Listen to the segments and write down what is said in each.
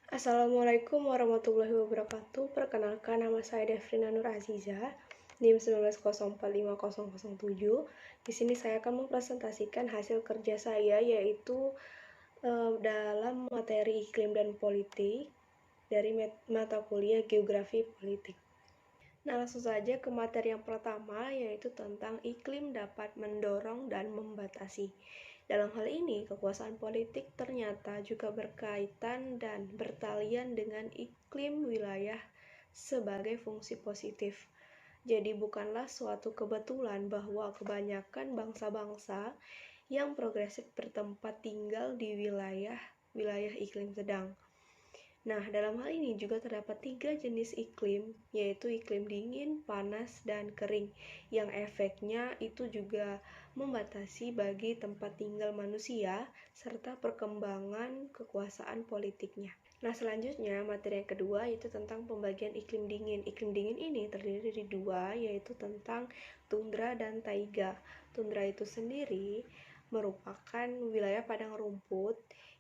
Assalamualaikum warahmatullahi wabarakatuh. Perkenalkan, nama saya Devrina Nur Aziza, NIM 19045007. Di sini saya akan mempresentasikan hasil kerja saya, yaitu dalam materi iklim dan politik dari mata kuliah Geografi Politik. Nah, langsung saja ke materi yang pertama, yaitu tentang iklim dapat mendorong dan membatasi. Dalam hal ini, kekuasaan politik ternyata juga berkaitan dan bertalian dengan iklim wilayah sebagai fungsi positif. Jadi bukanlah suatu kebetulan bahwa kebanyakan bangsa-bangsa yang progresif bertempat tinggal di wilayah iklim sedang. Nah, dalam hal ini juga terdapat 3 jenis iklim, yaitu iklim dingin, panas, dan kering, yang efeknya itu juga membatasi bagi tempat tinggal manusia, serta perkembangan kekuasaan politiknya. Nah, selanjutnya materi yang kedua yaitu tentang pembagian iklim dingin. Iklim dingin ini terdiri dari 2, yaitu tentang tundra dan taiga. Tundra itu sendiri merupakan wilayah padang rumput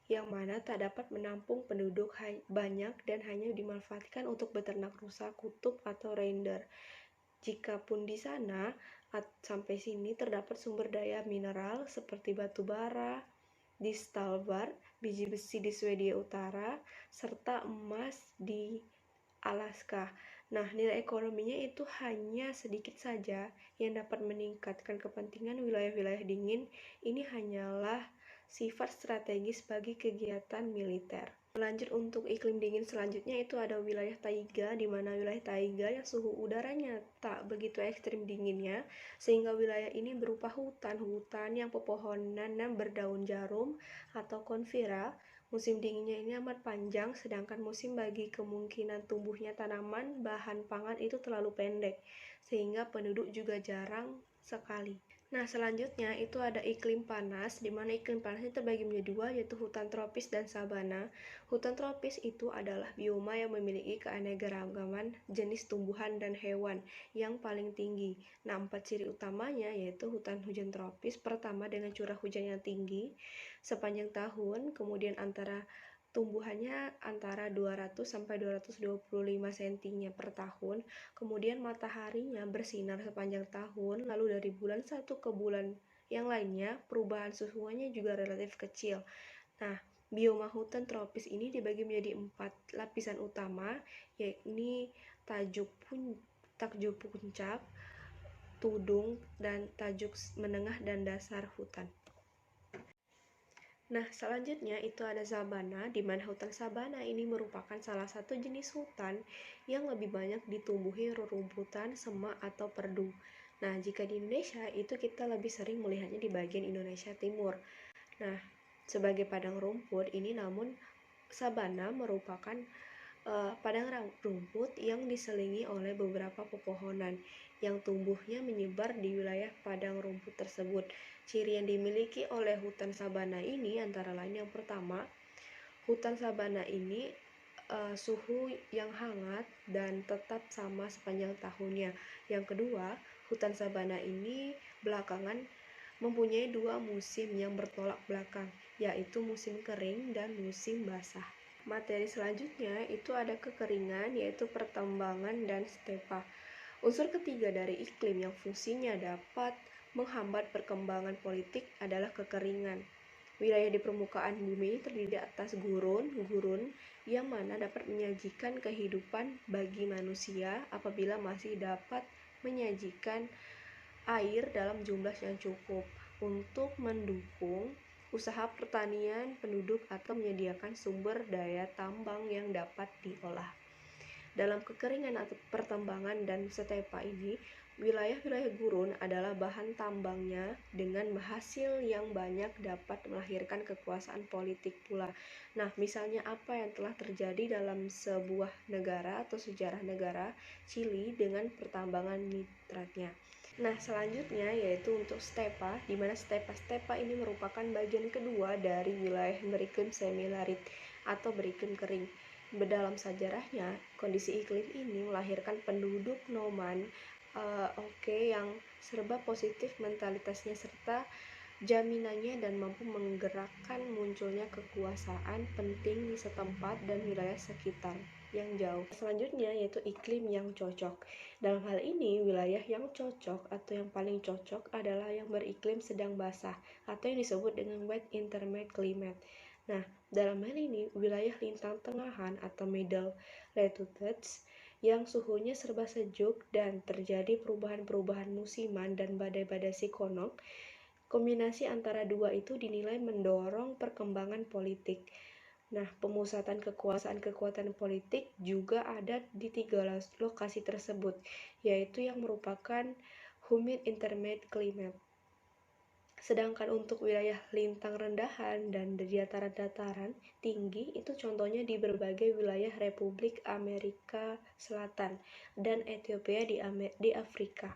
yang mana tak dapat menampung penduduk banyak dan hanya dimanfaatkan untuk beternak rusa, kutub, atau reindeer. Jikapun di sana sampai sini terdapat sumber daya mineral seperti batu bara di Svalbard, biji besi di Swedia Utara, serta emas di Alaska. Nah, nilai ekonominya itu hanya sedikit saja yang dapat meningkatkan kepentingan wilayah-wilayah dingin. Ini hanyalah sifat strategis bagi kegiatan militer. Lanjut untuk iklim dingin selanjutnya itu ada wilayah taiga, di mana wilayah taiga yang suhu udaranya tak begitu ekstrim dinginnya, sehingga wilayah ini berupa hutan yang pepohonannya berdaun jarum atau konifera. Musim dinginnya ini amat panjang, sedangkan musim bagi kemungkinan tumbuhnya tanaman bahan pangan itu terlalu pendek, sehingga penduduk juga jarang sekali. Nah, selanjutnya itu ada iklim panas, di mana iklim panas ini terbagi menjadi 2, yaitu hutan tropis dan sabana. Hutan tropis itu adalah bioma yang memiliki keanekaragaman jenis tumbuhan dan hewan yang paling tinggi. Nah, 4 ciri utamanya yaitu hutan hujan tropis, pertama dengan curah hujan yang tinggi sepanjang tahun, kemudian tumbuhannya antara 200 sampai 225 cm per tahun, kemudian mataharinya bersinar sepanjang tahun, lalu dari bulan satu ke bulan yang lainnya, perubahan suhunya juga relatif kecil. Nah, bioma hutan tropis ini dibagi menjadi 4 lapisan utama, yakni tajuk puncak, tudung, dan tajuk menengah dan dasar hutan. Nah, selanjutnya itu ada sabana, di mana hutan sabana ini merupakan salah satu jenis hutan yang lebih banyak ditumbuhi rerumputan, semak, atau perdu. Nah, jika di Indonesia, itu kita lebih sering melihatnya di bagian Indonesia Timur. Nah, sebagai padang rumput ini, namun sabana merupakan padang rumput yang diselingi oleh beberapa pepohonan yang tumbuhnya menyebar di wilayah padang rumput tersebut. Ciri yang dimiliki oleh hutan sabana ini antara lain yang pertama, hutan sabana ini suhu yang hangat dan tetap sama sepanjang tahunnya. Yang kedua, hutan sabana ini belakangan mempunyai 2 musim yang bertolak belakang, yaitu musim kering dan musim basah. Materi selanjutnya itu ada kekeringan, yaitu pertambangan dan stepa. Unsur ketiga dari iklim yang fungsinya dapat menghambat perkembangan politik adalah kekeringan. Wilayah di permukaan bumi terdiri atas gurun yang mana dapat menyajikan kehidupan bagi manusia apabila masih dapat menyajikan air dalam jumlah yang cukup untuk mendukung usaha pertanian penduduk atau menyediakan sumber daya tambang yang dapat diolah. Dalam kekeringan atau pertambangan dan stepa ini, wilayah-wilayah gurun adalah bahan tambangnya dengan hasil yang banyak dapat melahirkan kekuasaan politik pula. Nah, misalnya apa yang telah terjadi dalam sebuah negara atau sejarah negara Chili dengan pertambangan nitratnya. Nah, selanjutnya yaitu untuk stepa, di mana stepa ini merupakan bagian kedua dari wilayah beriklim semi-arid atau beriklim kering. Dalam sejarahnya, kondisi iklim ini melahirkan penduduk nomad yang serba positif mentalitasnya serta jaminannya dan mampu menggerakkan munculnya kekuasaan penting di setempat dan wilayah sekitar yang jauh. Selanjutnya yaitu iklim yang cocok. Dalam hal ini, wilayah yang cocok atau yang paling cocok adalah yang beriklim sedang basah atau yang disebut dengan wet intermediate climate. Nah, dalam hal ini, wilayah lintang tengahan atau middle latitudes yang suhunya serba sejuk dan terjadi perubahan-perubahan musiman dan badai-badai siklon. Kombinasi antara dua itu dinilai mendorong perkembangan politik. Nah, pemusatan kekuasaan politik juga ada di 3 lokasi tersebut, yaitu yang merupakan humid intermediate climate. Sedangkan untuk wilayah lintang rendahan dan dataran tinggi itu contohnya di berbagai wilayah Republik Amerika Selatan dan Ethiopia di Afrika,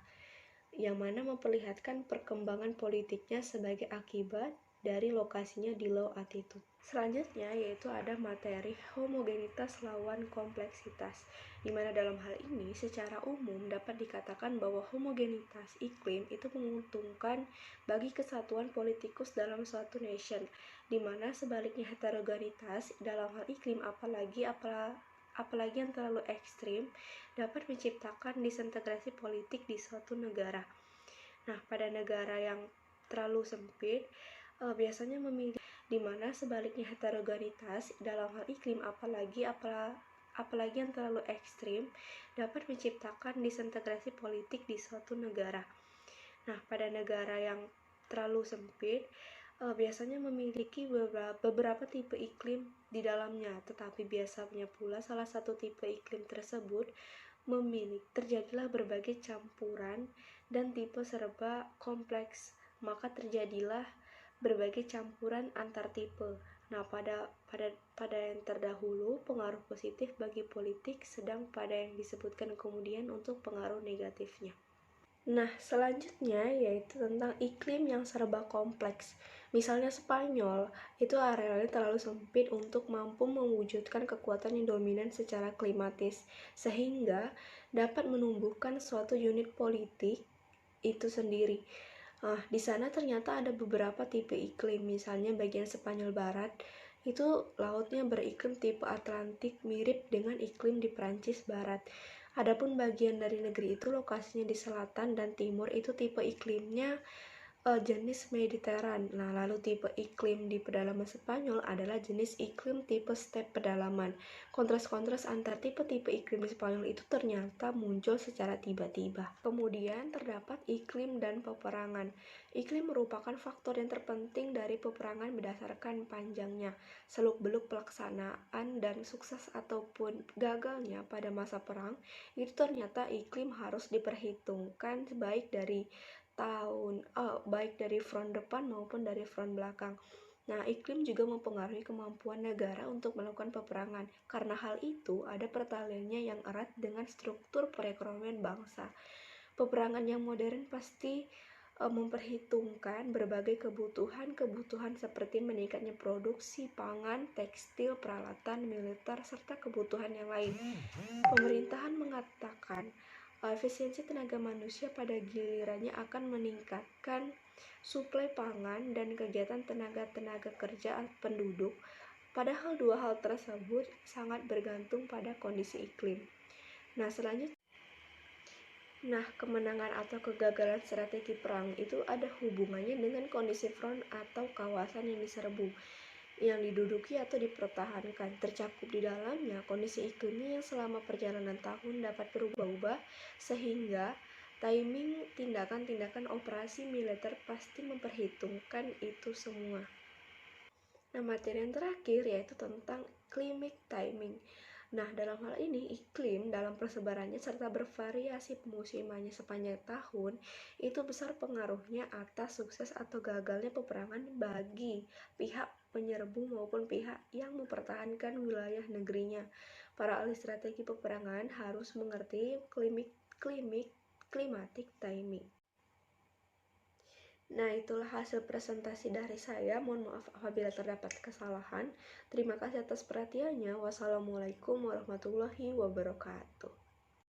yang mana memperlihatkan perkembangan politiknya sebagai akibat dari lokasinya di low altitude. Selanjutnya yaitu ada materi homogenitas lawan kompleksitas, di mana dalam hal ini secara umum dapat dikatakan bahwa homogenitas iklim itu menguntungkan bagi kesatuan politikus dalam suatu nation, di mana sebaliknya heterogenitas dalam hal iklim apalagi yang terlalu ekstrim dapat menciptakan disintegrasi politik di suatu negara. Nah, pada negara yang terlalu sempit biasanya memilih, di mana sebaliknya heterogenitas dalam hal iklim apalagi yang terlalu ekstrim dapat menciptakan disintegrasi politik di suatu negara. Nah, pada negara yang terlalu sempit biasanya memiliki beberapa tipe iklim di dalamnya, tetapi biasanya pula salah satu tipe iklim tersebut terjadilah berbagai campuran dan tipe serba kompleks, maka terjadilah berbagai campuran antar tipe. Nah, pada yang terdahulu pengaruh positif bagi politik, sedang pada yang disebutkan kemudian untuk pengaruh negatifnya. Nah, selanjutnya yaitu tentang iklim yang serba kompleks. Misalnya Spanyol, itu arealnya terlalu sempit untuk mampu mewujudkan kekuatan yang dominan secara klimatis, sehingga dapat menumbuhkan suatu unit politik itu sendiri. Di sana ternyata ada beberapa tipe iklim, misalnya bagian Spanyol Barat, itu lautnya beriklim tipe Atlantik mirip dengan iklim di Prancis Barat. Adapun bagian dari negeri itu lokasinya di selatan dan timur itu tipe iklimnya jenis Mediteran. Nah, lalu tipe iklim di pedalaman Spanyol adalah jenis iklim tipe step pedalaman. Kontras-kontras antar tipe-tipe iklim di Spanyol itu ternyata muncul secara tiba-tiba. Kemudian terdapat iklim dan peperangan. Iklim merupakan faktor yang terpenting dari peperangan berdasarkan panjangnya, seluk-beluk pelaksanaan dan sukses ataupun gagalnya pada masa perang. Itu ternyata iklim harus diperhitungkan baik dari front depan maupun dari front belakang. Nah, iklim juga mempengaruhi kemampuan negara untuk melakukan peperangan. Karena hal itu, ada pertaliannya yang erat dengan struktur perekonomian bangsa. Peperangan yang modern pasti memperhitungkan berbagai kebutuhan seperti meningkatnya produksi pangan, tekstil, peralatan militer, serta kebutuhan yang lain. Pemerintahan mengatakan efisiensi tenaga manusia pada gilirannya akan meningkatkan suplai pangan dan kegiatan tenaga kerja penduduk, padahal dua hal tersebut sangat bergantung pada kondisi iklim. Nah, kemenangan atau kegagalan strategi perang itu ada hubungannya dengan kondisi front atau kawasan yang diserbu, yang diduduki atau dipertahankan. Tercakup di dalamnya kondisi iklimnya yang selama perjalanan tahun dapat berubah-ubah, sehingga timing tindakan-tindakan operasi militer pasti memperhitungkan itu semua. Nah, materi yang terakhir yaitu tentang climate timing. Nah, dalam hal ini iklim dalam persebarannya serta bervariasi pemusimannya sepanjang tahun itu besar pengaruhnya atas sukses atau gagalnya peperangan bagi pihak penyerbu maupun pihak yang mempertahankan wilayah negerinya. Para ahli strategi peperangan harus mengerti climatic timing. Nah, itulah hasil presentasi dari saya. Mohon maaf apabila terdapat kesalahan. Terima kasih atas perhatiannya. Wassalamualaikum warahmatullahi wabarakatuh.